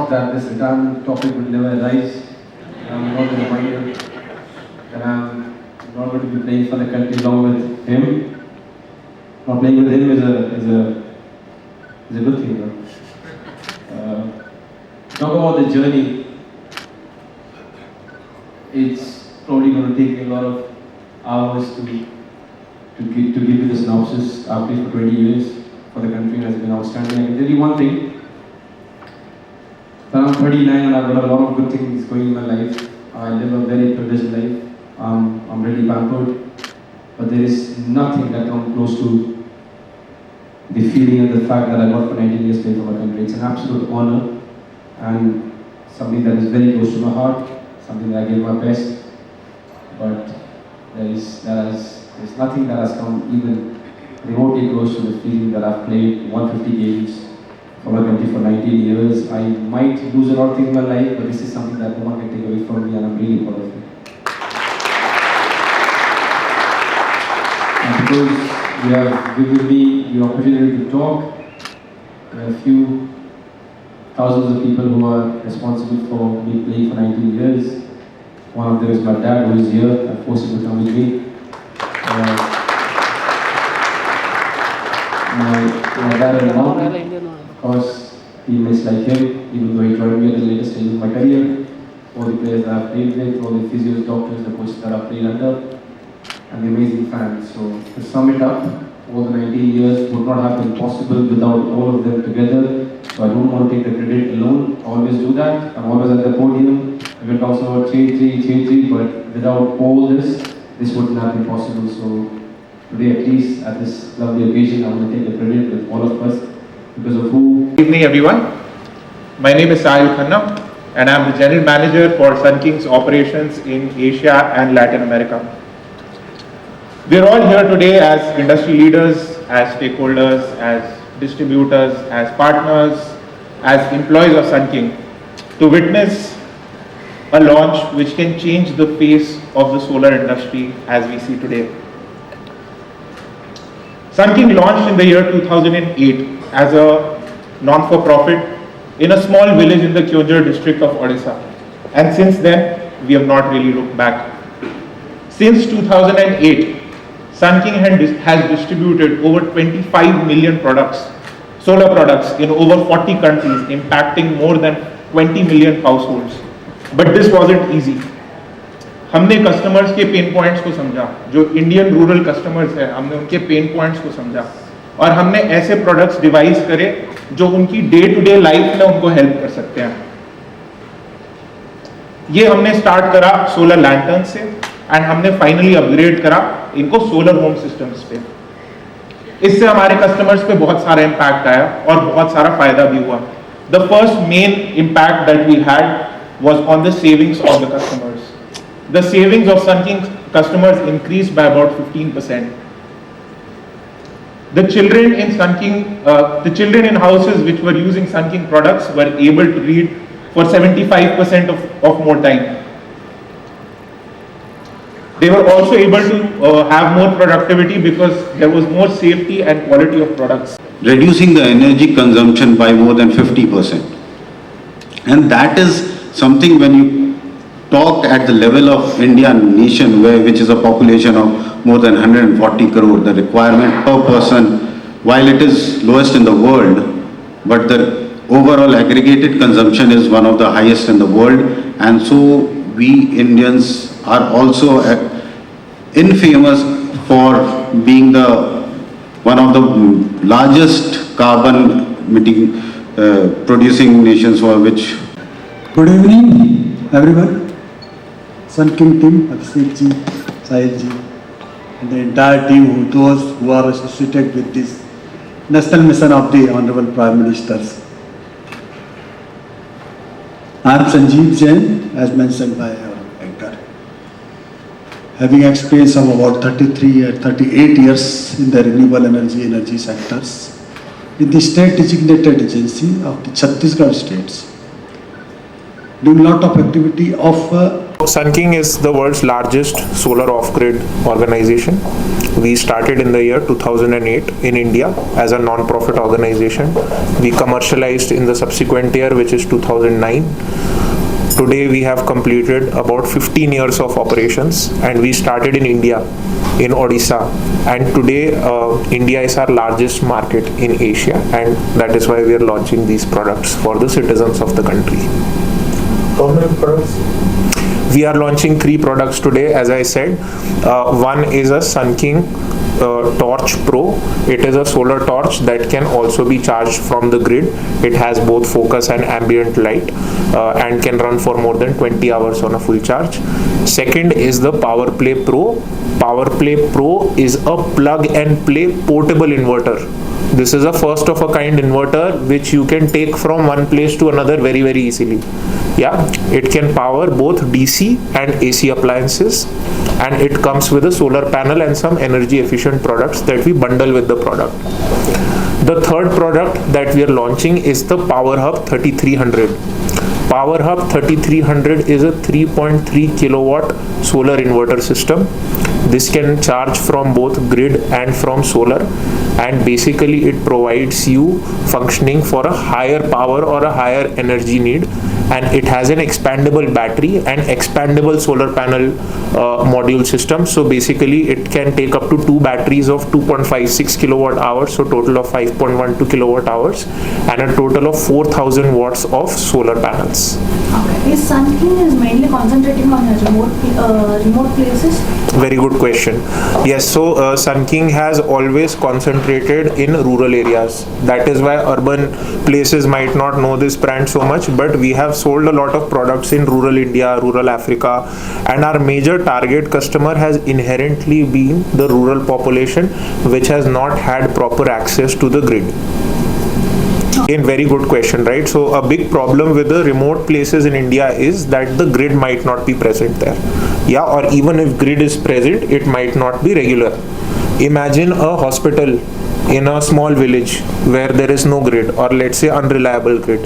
thought that this retirement topic would never arise. I'm not going to mind it. And I'm not going to be playing for the country along with him. Not playing with him is a good thing. You know? Talk about the journey. It's probably going to take a lot of hours to give you the synopsis. I've played for 20 years for the country and has been outstanding. I can tell you one thing. I'm 39 and I've got a lot of good things going in my life. I live a very privileged life. I'm really pampered. But there is nothing that comes close to the feeling and the fact that I got for 19 years playing for my country. It's an absolute honor and something that is very close to my heart, something that I gave my best. But there's nothing that has come even remotely close to the feeling that I've played 150 games for my country for 19 years. I might lose a lot of things in my life, but this is something that no one can take away from me and I'm really proud of it. And because you have given me the opportunity to talk, there are a few thousands of people who are responsible for me playing for 19 years. One of them is my dad, who is here. I forced him to come with me. My dad and mom, of course, teammates like him, even though he joined me at the later stage of my career, all the players that I've played with, all the physios, doctors, the coaches that I've played under, and the amazing fans. So to sum it up, all the 19 years would not have been possible without all of them together. So I don't want to take the credit alone. I always do that. I'm always at the podium. Everyone talks about change, but without all this wouldn't have been possible. So today, at least at this lovely occasion, I want to take the credit with all of us because of who. Good evening, everyone. My name is Sahil Khanna, and I'm the General Manager for Sun King's operations in Asia and Latin America. We're all here today as industry leaders, as stakeholders, as distributors, as partners, as employees of Sun King to witness a launch which can change the face of the solar industry as we see today. Sun King launched in the year 2008 as a non-for-profit in a small village in the Kyojhar district of Odisha. And since then, we have not really looked back. Since 2008, Sun King has distributed over 25 million products, solar products in over 40 countries, impacting more than 20 million households. But this wasn't easy. हमने customers के pen points को समझा, जो Indian rural customers हैं, हमने उनके pen points को समझा और हमने ऐसे प्रोडक्ट्स डिवाइस करे जो उनकी डे टू डे लाइफ में उनको हेल्प कर सकते हैं. ये हमने स्टार्ट करा सोलर लैंटर्न से एंड हमने फाइनली अपग्रेड करा इनको सोलर होम सिस्टम्स पे. इससे हमारे कस्टमर्स पे बहुत सारा इम्पैक्ट आया और बहुत सारा फायदा भी हुआ. The first main impact that we had was on the savings of the customers. The savings of Sun King customers increased by about 15%. The children in Sun King, the children in houses which were using Sun King products were able to read for 75% of more time. They were also able to have more productivity because there was more safety and quality of products. Reducing the energy consumption by more than 50%. And that is something when you talk at the level of India nation, which is a population of more than 140 crore, the requirement per person, while it is lowest in the world, but the overall aggregated consumption is one of the highest in the world, and so we Indians are also infamous for being the one of the largest carbon emitting producing nations for which. Good evening, everyone. Sun King team, Abhishek ji, Sahil ji, and the entire team, those who are associated with this national mission of the Honorable Prime Ministers. I am Sanjeev Jain, as mentioned by our anchor. Having experience of about 38 years in the renewable energy sectors, in the state designated agency of the Chhattisgarh states. doing lot of activity of Sun King is the world's largest solar off-grid organization. We started in the year 2008 in India as a non-profit organization. We commercialized in the subsequent year, which is 2009. Today we have completed about 15 years of operations, and we started in India, in Odisha, and today India is our largest market in Asia, and that is why we are launching these products for the citizens of the country. How many products? We are launching 3 products today, as I said. One is a Sun King Torch Pro. It is a solar torch that can also be charged from the grid. It has both focus and ambient light and can run for more than 20 hours on a full charge. Second is the Power Play Pro. Power Play Pro is a plug and play portable inverter. This is a first of a kind inverter which you can take from one place to another very, very easily. Yeah, it can power both DC and AC appliances, and it comes with a solar panel and some energy efficient products that we bundle with the product. The third product that we are launching is the PowerHub 3300. PowerHub 3300 is a 3.3 kilowatt solar inverter system. This can charge from both grid and from solar, and basically it provides you functioning for a higher power or a higher energy need, and it has an expandable battery and expandable solar panel module system. So basically it can take up to 2 batteries of 2.56 kilowatt hours, so total of 5.12 kilowatt hours, and a total of 4,000 watts of solar panels. Okay. Is Sun King is mainly concentrating on remote places? Very good question. Yes, so Sun King has always concentrated in rural areas. That is why urban places might not know this brand so much, but we have sold a lot of products in rural India, rural Africa, and our major target customer has inherently been the rural population which has not had proper access to the grid. Again, very good question, right? So a big problem with the remote places in India is that the grid might not be present there. Yeah, or even if grid is present, it might not be regular. Imagine a hospital in a small village where there is no grid, or let's say unreliable grid.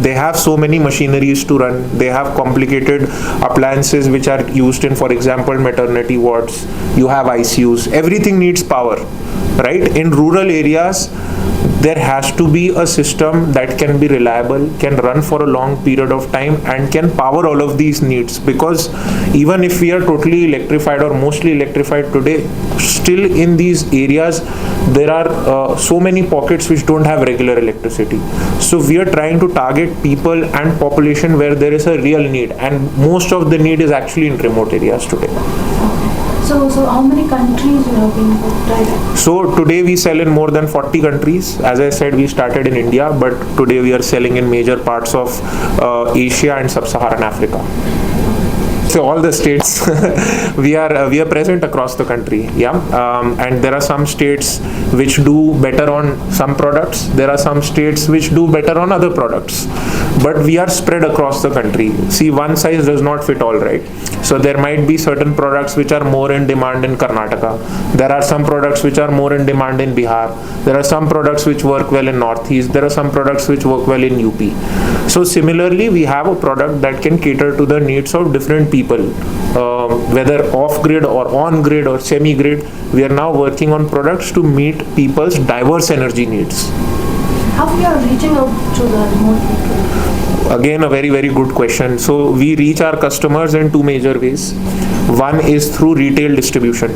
They have so many machineries to run. They have complicated appliances which are used in, for example, maternity wards. You have ICUs. Everything needs power, right? In rural areas, there has to be a system that can be reliable, can run for a long period of time, and can power all of these needs. Because even if we are totally electrified or mostly electrified today, still in these areas there are so many pockets which don't have regular electricity. So we are trying to target people and population where there is a real need, and most of the need is actually in remote areas today. So how many countries you have been tried? So today we sell in more than 40 countries. As I said, we started in India, but today we are selling in major parts of Asia and Sub-Saharan Africa. So all the states we are present across the country, yeah, and there are some states which do better on some products. There are some states which do better on other products, but we are spread across the country. See, one size does not fit all, right? So there might be certain products which are more in demand in Karnataka. There are some products which are more in demand in Bihar. There are some products which work well in Northeast. There are some products which work well in UP. So similarly, we have a product that can cater to the needs of different people, whether off-grid or on-grid or semi-grid. We are now working on products to meet people's diverse energy needs. How we are reaching out to the remote people? Again, a very, very good question. So we reach our customers in 2 major ways. One is through retail distribution.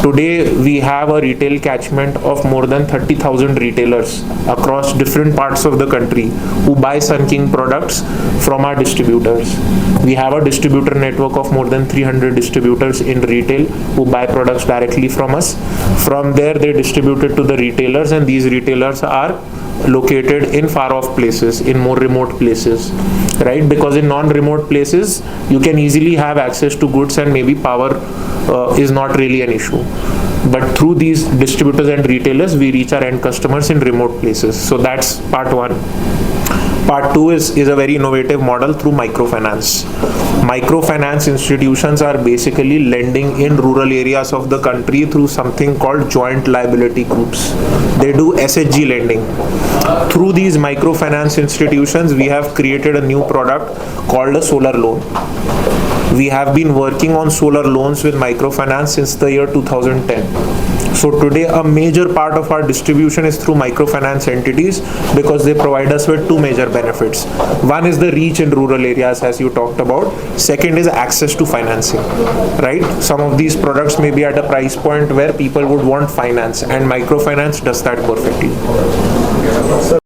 Today we have a retail catchment of more than 30,000 retailers across different parts of the country who buy Sun King products from our distributors. We have a distributor network of more than 300 distributors in retail who buy products directly from us. From there they distribute it to the retailers, and these retailers are located in far off places, in more remote places, right? Because in non-remote places you can easily have access to goods and maybe power is not really an issue. But through these distributors and retailers we reach our end customers in remote places. So that's part 1. Part 2 is a very innovative model through microfinance. Microfinance institutions are basically lending in rural areas of the country through something called joint liability groups. They do SHG lending. Through these microfinance institutions, we have created a new product called a solar loan. We have been working on solar loans with microfinance since the year 2010. So today a major part of our distribution is through microfinance entities because they provide us with two major benefits. One is the reach in rural areas, as you talked about. Second is access to financing, right? Some of these products may be at a price point where people would want finance, and microfinance does that perfectly.